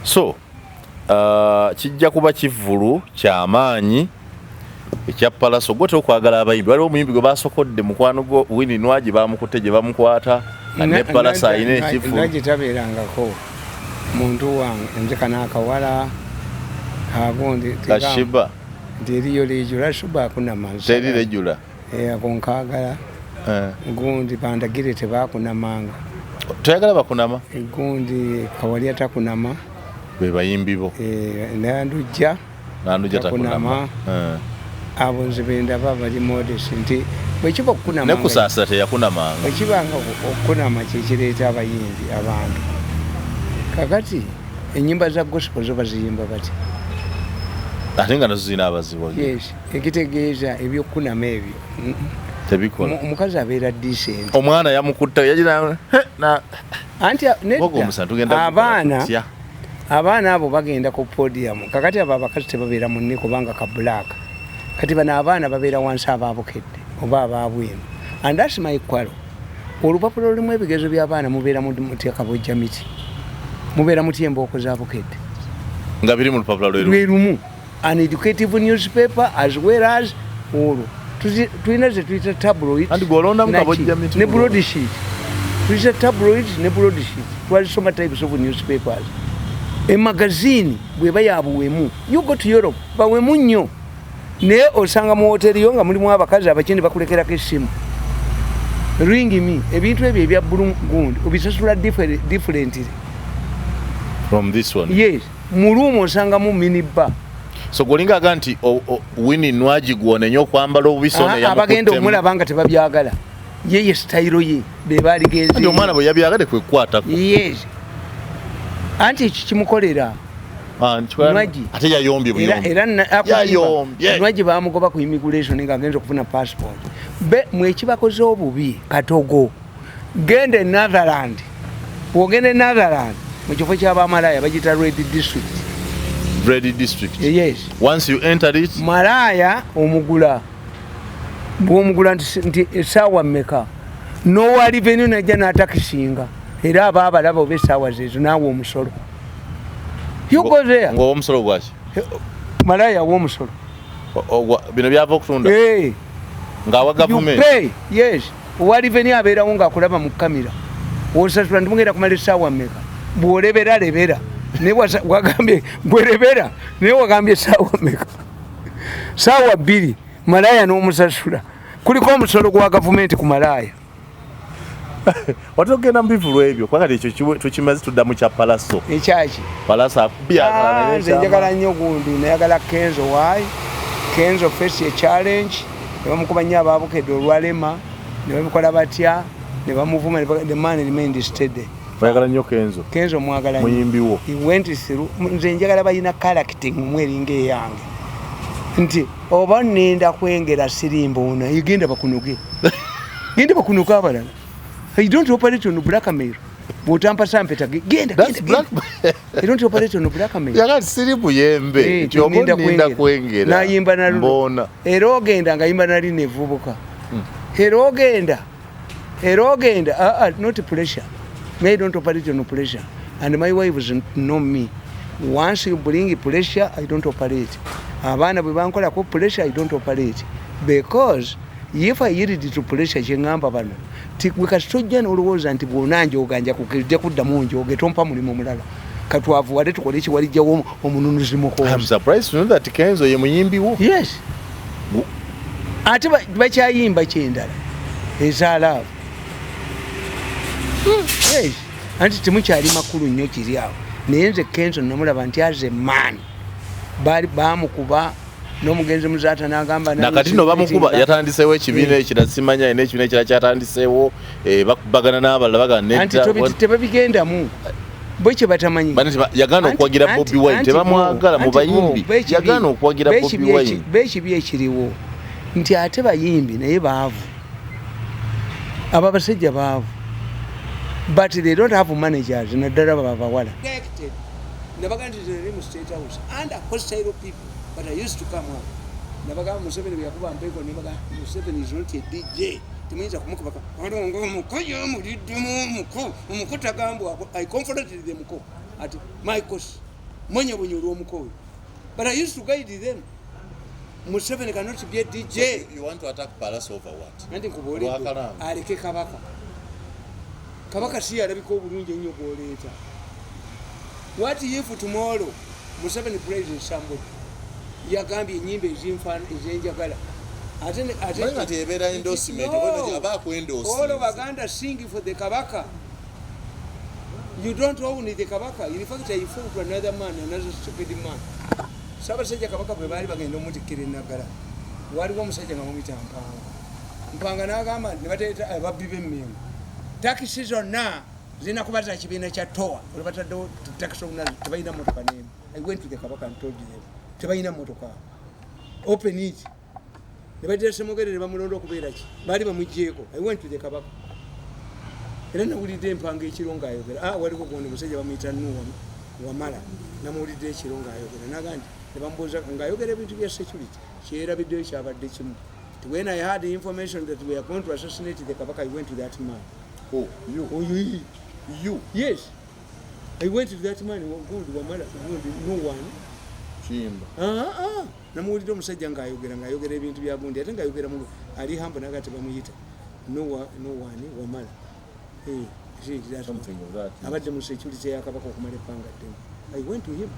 So kijja kuba kivulu ky'amaanyi ekya Pallaso gwe okwagala abayimbi waliwo omuyimbi gwe basokodde mukwano gwo Winnie Nwaji bamukutte gye bamukwata ne Pallaso ayina ekivulu nagitabeerangako muntu wange nzeka n'akawala agundi kashiba ndiriyo lijula shuba akunama teri lejula akonkagala gundi bandagire tebakunamanga toyagala bakunama gundi kawali atakunama be bayimbi bo nandujja takunama abo nzibenda baba li modest nti bwekiba okukunama ne kusaasa teyakunamanga bwekibanga okukunama kyekireeta abayimbi abantu kakati enyimba za gospel zo baziyimba bati ate nga nazo zina abazibu yes ekitegeeza ebyokukunama ebyo tebikola omukazi abeera decent omwana yamukutta yagira anti abaana abo bagenda ku podium kakati abo abakazi tebabeera munne kubanga ka black kati bano abaana babeera wansi abaabukedde oba abaabwenu and that's my quarrel olupapulo lulimu ebigezo by'abaana mubeera muteekabojja miti mubeera mutya embooko zaabukedde nga biri mu lupapula lwerumu an educative newspaper as well as olwo tulina ze tuyita tabloid ne broadsheet tuyita tabloid ne broadsheet twazisoma types of newspapers emagazini bweba yabuwemu you go to Europe bawemu nnyo naye osanga mu hoteri yo nga mulimu abakazi abakindi bakulekerako essimu ring me ebintu ebyo ebya bulungundi obisasula differently from this one yes mulumu osanga mu minibar so golinga ganti Winnie Nwaji gwone nyo kwambala obisone ya abagenda omulaba nga tebabyagala yeye style ye bebali genzi ndio mwana bwe yabyagale kwekwata yes anti kimukolera Nwaji ate yayombye buyombi era Nwaji bamugoba ku immigration nga agenza okufuna passport be mwekibakoze obubi katogo gende Netherland wogende Netherland mu kifo ky'abamalaya bagita Red District yes once you enter it malaya omugula bwomugula nti esawa mmeka no wali venue najja n'atakisinga era abalaba obesawa zezo naawe omusolo yukozea ngo omusolo gwaki malaya w'omusolo bino byava okutunda ng'awa government yes wali venue abeerawo ng'akulaba mu kamera osasula ndimugenda kumala esawa mmeka bw'olebera ne wagambye gwerebera ne wagambye sawa meka sawa 2 malaya n'omusasula kuliko omusolo gwa gavumenti ku malaya watogenda mbivulu ebyo kwakati ekyo tukimaze tudda mu kya Pallaso ekyaki Pallaso akubyagala nze njagala nnyo gundi nayagala Kenzo wayi Kenzo face challenge ne bamukuba nnyo abaabukedde olwalema ne bamukola batya ne bamuvuma the man remained steady bayagala nnyo Kenzo mwagala muyimbi wo he went through nze njagala bayina character mweringa eyange nti oba nenda kwengera sirimboona igenda bakunuge genda bakunuka abalala I don't operate on blackmail botampa sampeta genda I don't operate on blackmail yaga siribu yembe nti oba nenda kwengera nayimba na mbona era ogenda nga yimba nali nevubuka era ogenda not pressure. I don't operate on pressure. And my wife doesn't know me. Once you bring pressure, I don't operate. Abana bwebankola ko pressure, I don't operate. Because if I yield to pressure, jengamba bano. Tikukastojja n'olowooza nti bw'onanja oganja kukirija kuddamu njoge tompa mulimu mulala. Katwavu wale tukole kiwalijjawo omununuzi muko. I'm surprised to know that Kenzo ye muyimbi wo. Yes. Ate bakyayimba kyendala. Ezaala. Yes. Anti temukyali makulu nnyo kiri awo. Naye nze Kenzo namulaba nti aze man. Bali bamukuba n'omugenzi muzaata n'agamba nakati no bamukuba yatandiseewo ekibiina ekira simanya ine ekibiina ekira kyatandiseewo bakubagana n'abalala bagana anti tebabigendamu bwekye batamanyi yagana okwagira Bobi Wine tebamwagala mu bayimbi yagana okwagira Bobi Wine bekibi ekiriwo nti ate bayimbi naye baavu aba basajja baavu but they don't have managers naddala babawala nabaganda mu State House and hostile people. But I used to come up. Nabaga Museveni byakuba mpeko nibaga Museveni is not a DJ. Tumeanza kumukubaka. Ngo mukoyo mulidumu muko. Umukuta gambo I confronted them muko at my course. mwenye olw'omukowe. But I used to guide them. Museveni cannot be a DJ. You want to attack Pallaso over what? Nandi nkubuulidde aleke Kabaka. Kabaka si alabika obulungi ennyo bw'oleeta. What if tomorrow Museveni plays in somebody? Yagambye ennyimba ez'enjagala. Ate ebeera endorsement abaako endorsement. All of Baganda sing for the Kabaka. You don't own the Kabaka. In fact, you fall to another man, another stupid man. Ssaabasajja Kabaka bwe baali bagenda omutikkira eNaggala, waliwo omusajja nga mumuyita Mpanga n'agamba ne bateeta ababbi b'emmengo. Takisi zonna zirina kuba za kibiina kya TOA. Olwo bataddewo takisi zonna tebalina mmotoka n'emu. I went to the Kabaka and told them tebalina mmotoka. Open it. Ne bateeta Ssemwogere ne bamulonda okubeera ki? Baali bamuggyeeko. I went to the Kabaka. Era nawulidde Mpanga ekiro ng'ayogera. Waliwo gundi omusajja bamuyita Nuwa Wamala. Namuwulidde ekiro ng'ayogera. N'agamba ne bamubuuza ng'ayogera ebintu bya security. Kyerabiddeyo kyabadde kimu. When I had the information that we are going to assassinate the Kabaka, I went to that man. Oh, you? Oh, you? Yes. I went to that man. Good, Wamala, good, no one. Chimba. Namuwulidde omusajja ng'ayogera ebintu bya gundi. Ate ng'ayogera mu ali hambo n'agati bamuyita. No one, Wamala. Hey, see, that's something of that. Abadde mu security ya Kabaka okumala ebbanga ddene. I went to him.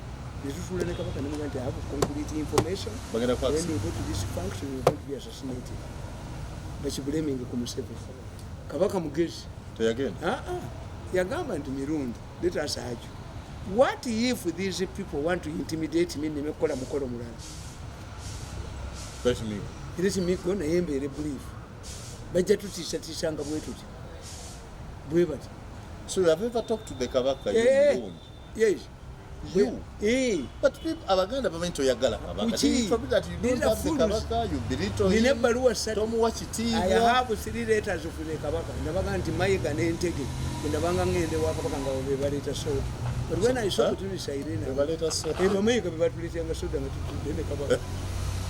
I have complete information. When you go to this function, you're going to be assassinated. But you're blaming the Museveni. Kabaka mugezi. Again? Yagamba nti Mirundi. Let us argue. What if these people want to intimidate me? Nemekola mukolo mulala. Let me go na yembeere brief. Bajja tutiisa nga bwetuti. Bwe bati. So you have ever talked to the Kabaka? Yes. You? But people, Abaganda bamanyi toyagala Kabaka. They told me that you don't have the Kabaka, you belittle him. Don't watch it. I have 3 letters of the Kabaka. Nabaga nti Mayiga n'Entege. Ndabanga ngende wa Kabaka nga be baleta soda. But when I saw to this Irene, baleta soda. Mayiga be batulita nga soda nga tutudde Kabaka.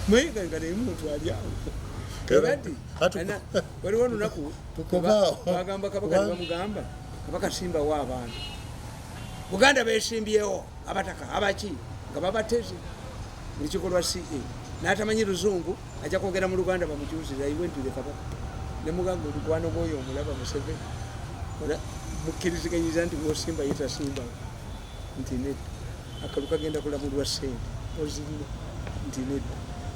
Mayiga nga ne muntu ali awo. Kabadi. Waliwo lunaku bagamba Kabaka ne bamugamba Kabaka simba wa abantu. Buganda beesimbyewo abataka abaki nga babateze mu kikolwa CA n'atamanyi Luzungu ajja kwogera mu Luganda bamukyusira. I went to the Kabaka ne mugamba omukwano gwoyo omulaba Museveni mukkiriziganyiza nti bw'osimba yita simba nti nedda akalu kagenda kulamulwa ssente ozirina nti nedda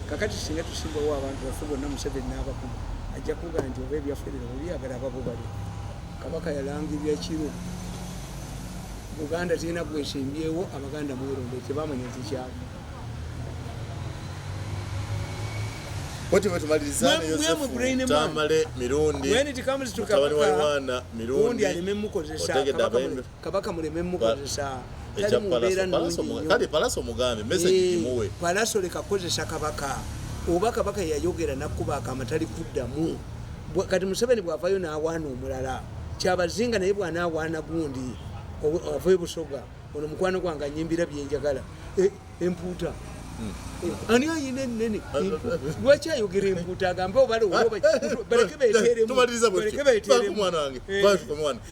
kakati singa tusimbawo abantu baffe bonna Museveni n'abakulu ajja kugamba nti oba ebyafferera obyagala ababo bali. Kabaka yalangirira kiro Uganda tina kwesimbyewo Abaganda mweronde tebamanya nti kyabo. Tumalirizaane Yosefu Tamale Mirundi. When it comes to Kabaka Mirundi alimemukozesa Kabaka mulememukozesa. Pallaso mugambe message kimuwe. Pallaso lekakozesa Kabaka. Oba Kabaka yayogera nakuba akamatali kuddamu. Kati Museveni bw'avaayo n'awaana omulala. Kyabazinga naye bw'anaawaana gundi. Avoye Busoga ono mukwano gwange anyimbira byenjagala empuuta ani ayina ennene lwaki ayogera empuuta agambe obale baleke beeteremu tumaliriza bwe mwana wange